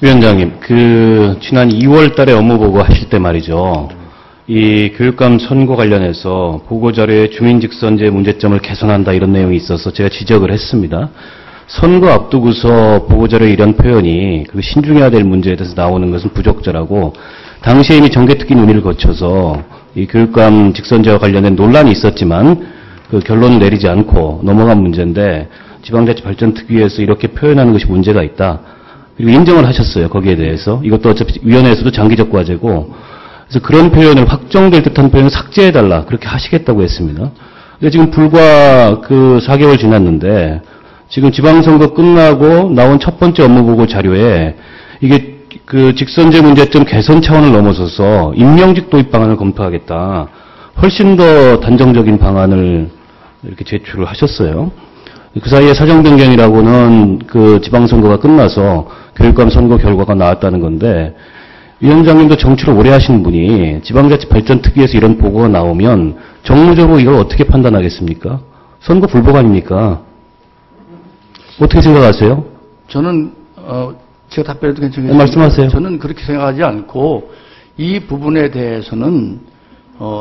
위원장님, 지난 2월 달에 업무보고 하실 때 말이죠. 이 교육감 선거 관련해서 보고자료에 주민직선제 문제점을 개선한다 이런 내용이 있어서 제가 지적을 했습니다. 선거 앞두고서 보고자료에 이런 표현이 신중해야 될 문제에 대해서 나오는 것은 부적절하고 당시에 이미 정개특위 논의를 거쳐서 이 교육감 직선제와 관련된 논란이 있었지만 그 결론을 내리지 않고 넘어간 문제인데 지방자치발전특위에서 이렇게 표현하는 것이 문제가 있다. 그리고 인정을 하셨어요. 거기에 대해서. 이것도 어차피 위원회에서도 장기적 과제고 그래서 그런 표현을 확정될 듯한 표현을 삭제해달라. 그렇게 하시겠다고 했습니다. 근데 지금 불과 4개월 지났는데 지금 지방선거 끝나고 나온 첫 번째 업무보고 자료에 이게 직선제 문제점 개선 차원을 넘어서서 임명직 도입 방안을 검토하겠다. 훨씬 더 단정적인 방안을 이렇게 제출을 하셨어요. 그 사이에 사정변경이라고는 지방선거가 끝나서 교육감 선거 결과가 나왔다는 건데 위원장님도 정치를 오래 하시는 분이 지방자치발전특위에서 이런 보고가 나오면 정무적으로 이걸 어떻게 판단하겠습니까? 선거 불복 아닙니까? 어떻게 생각하세요? 저는 제가 답변해도 괜찮겠습니까? 말씀하세요. 저는 그렇게 생각하지 않고 이 부분에 대해서는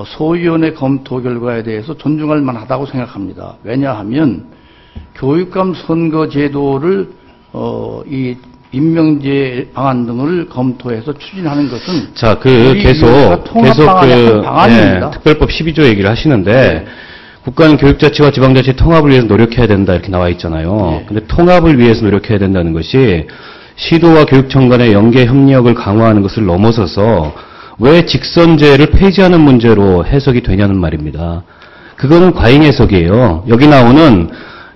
소위원회 검토 결과에 대해서 존중할 만하다고 생각합니다. 왜냐하면 교육감 선거 제도를 이 임명제 방안 등을 검토해서 추진하는 것은 자, 계속 방안입니다. 특별법 12조 얘기를 하시는데 국가는 교육자치와 지방자치 통합을 위해서 노력해야 된다 이렇게 나와 있잖아요. 근데 통합을 위해서 노력해야 된다는 것이 시도와 교육청 간의 연계 협력을 강화하는 것을 넘어서서 왜 직선제를 폐지하는 문제로 해석이 되냐는 말입니다. 그거는 과잉 해석이에요. 여기 나오는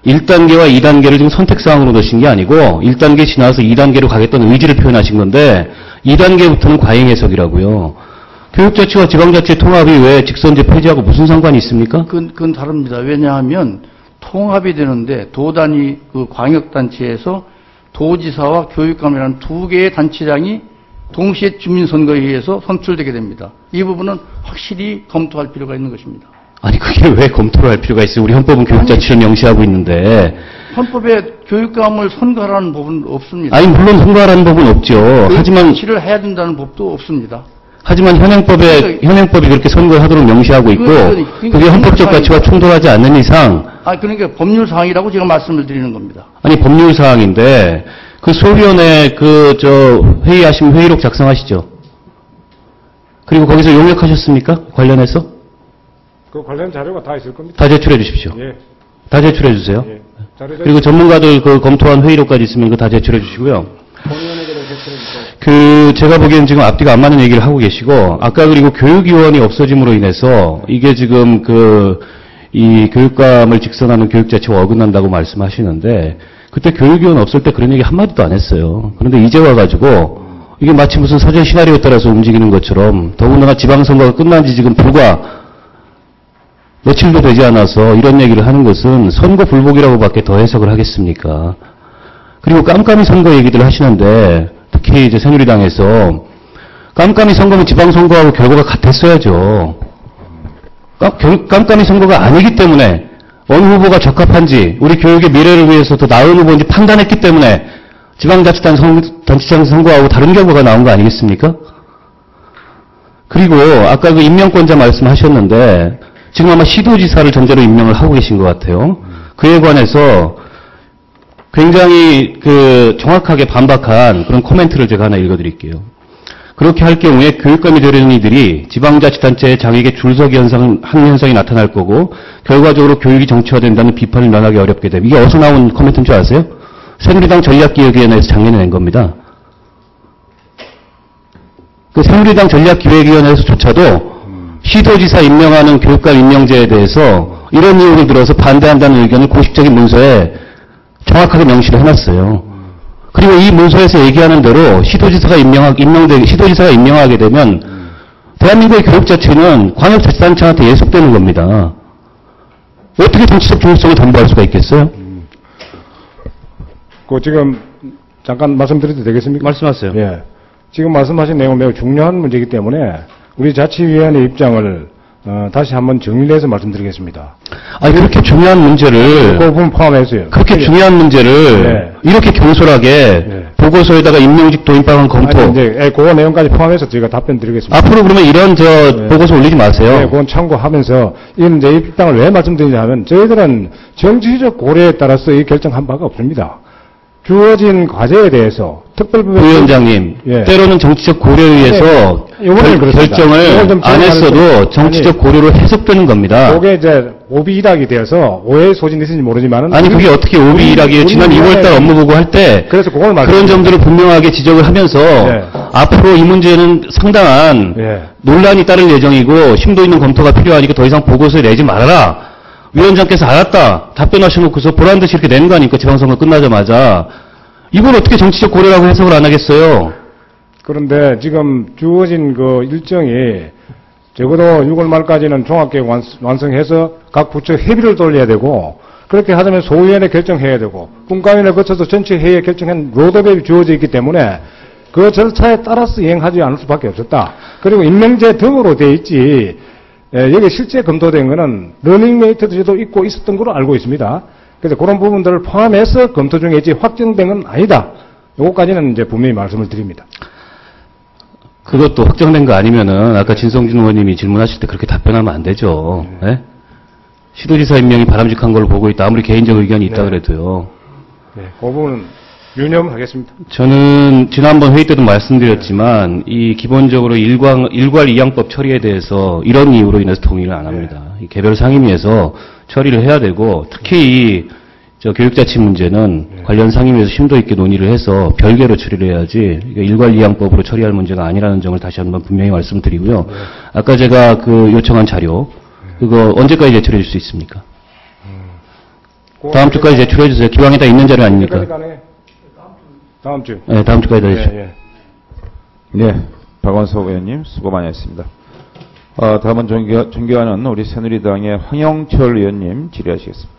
1단계와 2단계를 지금 선택사항으로 넣으신 게 아니고 1단계 지나서 2단계로 가겠다는 의지를 표현하신 건데 2단계부터는 과잉 해석이라고요. 교육자치와 지방자치의 통합이 왜 직선제 폐지하고 무슨 상관이 있습니까? 그건 다릅니다. 왜냐하면 통합이 되는데 도단위 광역단체에서 도지사와 교육감이라는 두 개의 단체장이 동시에 주민선거에 의해서 선출되게 됩니다. 이 부분은 확실히 검토할 필요가 있는 것입니다. 아니 그게 왜 검토를 할 필요가 있어요? 우리 헌법은 교육자치를 명시하고 있는데. 헌법에 교육감을 선거하라는 법은 없습니다. 아니 물론 선거하라는 법은 없죠. 하지만 조치를 해야 된다는 법도 없습니다. 하지만 현행법이 그렇게 선거하도록 명시하고 있고 그게 헌법적 가치와 충돌하지 않는 이상. 그러니까 법률 사항이라고 제가 말씀을 드리는 겁니다. 아니 법률 사항인데 소위원회 회의하시면 회의록 작성하시죠. 그리고 거기서 용역하셨습니까? 관련해서? 그 관련 자료가 다 있을 겁니다. 다 제출해 주십시오. 예. 다 제출해 주세요. 예. 그리고 전문가들 검토한 회의록까지 있으면 그거 다 제출해 주시고요. 본위원회들은 제출해 주세요. 제가 보기엔 지금 앞뒤가 안 맞는 얘기를 하고 계시고 아까 그리고 교육위원이 없어짐으로 인해서 이게 지금 이 교육감을 직선하는 교육자치와 어긋난다고 말씀하시는데 그때 교육위원 없을 때 그런 얘기 한마디도 안 했어요. 그런데 이제 와가지고 이게 마치 무슨 사전 시나리오에 따라서 움직이는 것처럼 더군다나 지방선거가 끝난 지 지금 불과 며칠도 되지 않아서 이런 얘기를 하는 것은 선거 불복이라고밖에 더 해석을 하겠습니까? 그리고 깜깜이 선거 얘기들 하시는데 특히 이제 새누리당에서 깜깜이 선거면 지방선거하고 결과가 같았어야죠. 깜깜이 선거가 아니기 때문에 어느 후보가 적합한지 우리 교육의 미래를 위해서 더 나은 후보인지 판단했기 때문에 지방자치단체장 선거하고 다른 결과가 나온 거 아니겠습니까? 그리고 아까 임명권자 말씀하셨는데 지금 아마 시도지사를 전제로 임명을 하고 계신 것 같아요. 그에 관해서 굉장히 정확하게 반박한 그런 코멘트를 제가 하나 읽어드릴게요. 그렇게 할 경우에 교육감이 되려는 이들이 지방자치단체의 장에게 줄서기 한 현상이 나타날 거고 결과적으로 교육이 정치화된다는 비판을 면하기 어렵게 됩니다. 이게 어디서 나온 코멘트인 줄 아세요? 새누리당 전략기획위원회에서 작년에 낸 겁니다. 새누리당 전략기획위원회에서조차도 시도지사 임명하는 교육감 임명제에 대해서 이런 이유를 들어서 반대한다는 의견을 공식적인 문서에 정확하게 명시를 해놨어요. 그리고 이 문서에서 얘기하는 대로 시도지사가 임명하게 되면 대한민국의 교육자치는 광역자치단체한테 예속되는 겁니다. 어떻게 정치적 중립성을 담보할 수가 있겠어요? 지금 잠깐 말씀드려도 되겠습니까? 말씀하세요. 예. 지금 말씀하신 내용은 매우 중요한 문제이기 때문에 우리 자치위원회 입장을 다시 한번 정리해서 말씀드리겠습니다. 아니, 그렇게 중요한 문제를, 그 부분 포함해서요. 그렇게 중요한 문제를 네. 이렇게 경솔하게 네. 보고서에다가 임명직 도입 방안 검토. 아니, 이제 그 내용까지 포함해서 저희가 답변 드리겠습니다. 앞으로 그러면 이런 네. 보고서 올리지 마세요. 네, 그건 참고하면서 이제 이 입장을 왜 말씀드리냐면 저희들은 정치적 고려에 따라서 이 결정한 바가 없습니다. 주어진 과제에 대해서 특별부의 부위원장님, 예. 때로는 정치적 고려에 의해서 네, 이거는 그렇습니다. 이건 결정을 좀 안 했어도 정치적 고려로 해석되는 겁니다. 그게 이제 오비 일학이 되어서 오해의 소진이 있을지 모르지만은 아니, 그게 어떻게 오비 일학이에요? 지난 2월달 업무 보고할 때 그래서 그걸 그런 점들을 분명하게 지적을 하면서 네. 앞으로 이 문제는 상당한 예. 논란이 따를 예정이고 심도 있는 검토가 필요하니까 더 이상 보고서를 내지 말아라. 위원장께서 알았다. 답변하셔놓고서 보란 듯이 이렇게 내는 거 아닙니까? 지방선거 끝나자마자. 이걸 어떻게 정치적 고려라고 해석을 안 하겠어요? 그런데 지금 주어진 그 일정이 적어도 6월 말까지는 종합계획 완성해서 각 부처 협의를 돌려야 되고 그렇게 하자면 소위원회 결정해야 되고 분과위원회 거쳐서 전체 회의에 결정한 로드맵이 주어져 있기 때문에 그 절차에 따라서 이행하지 않을 수밖에 없었다. 그리고 임명제 등으로 돼 있지 여기 실제 검토된 거는 러닝메이트도 있고 있었던 걸로 알고 있습니다. 그래서 그런 부분들을 포함해서 검토 중에 있지 확정된 건 아니다. 요거까지는 이제 분명히 말씀을 드립니다. 그것도 확정된 거 아니면은 아까 진성준 의원님이 질문하실 때 그렇게 답변하면 안 되죠. 예? 시도지사 임명이 바람직한 걸로 보고 있다. 아무리 개인적 의견이 있다 그래도요. 네, 그 부분은 유념하겠습니다. 저는 지난번 회의 때도 말씀드렸지만 이 기본적으로 일괄 이양법 처리에 대해서 이런 이유로 인해서 동의를 안 합니다. 이 개별 상임위에서 처리를 해야 되고 특히 이 교육자치 문제는 관련 상임위에서 심도 있게 논의를 해서 별개로 처리를 해야지 이게 일괄 이양법으로 처리할 문제가 아니라는 점을 다시 한번 분명히 말씀드리고요. 아까 제가 그 요청한 자료 그거 언제까지 제출해 줄 수 있습니까? 다음 주까지 제출해 주세요. 기왕에 다 있는 자료 아닙니까? 다음 주. 네, 다음 주까지 다 제출. 네, 박원석 의원님 수고 많이 했습니다. 다음은 존경하는 우리 새누리당의 황영철 의원님 질의하시겠습니다.